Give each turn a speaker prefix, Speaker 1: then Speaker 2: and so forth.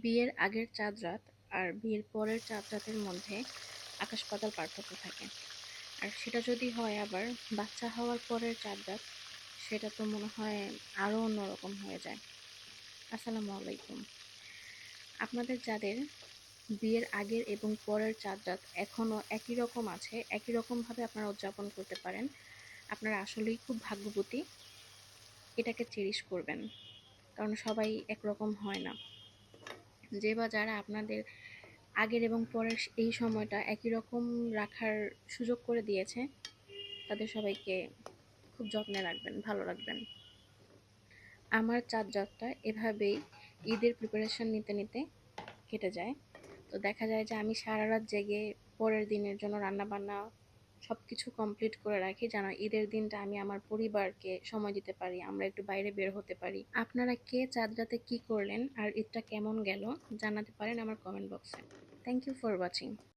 Speaker 1: বিয়ের আগের চাঁদ রাত আর বিয়ের পরের চাঁদ রাতের মধ্যে আকাশ পাতাল পার্থক্য থাকে। আর সেটা যদি হয় আবার বাচ্চা হওয়ার পরের চাঁদ রাত, সেটা তো মনে হয় আরও অন্যরকম হয়ে যায়। আসসালামু আলাইকুম। আপনাদের যাদের বিয়ের আগের এবং পরের চাঁদ রাত এখনও একই রকম আছে, একই রকমভাবে আপনারা উদযাপন করতে পারেন, আপনারা আসলেই খুব ভাগ্যবতী। এটাকে চেরিশ করবেন, কারণ সবাই একরকম হয় না। যে বা যারা আপনাদের আগের এবং পরের এই সময়টা একই রকম রাখার সুযোগ করে দিয়েছে, তাদের সবাইকে খুব যত্নে রাখবেন, ভালো রাখবেন। আমার চাঁদ রাতটা এভাবেই ঈদের প্রিপারেশন নিতে নিতে কেটে যায়। তো দেখা যায় যে আমি সারা রাত জেগে পরের দিনের জন্য রান্না বান্না সব কিছু কমপ্লিট করে রাখি, যেন ঈদের দিনটা আমি আমার পরিবারকে সময় দিতে পারি, আমরা একটু বাইরে বের হতে পারি। আপনারা কে চাঁদ রাতে কী করলেন আর ঈদটা কেমন গেল জানাতে পারেন আমার কমেন্ট বক্সে। Thank you for watching.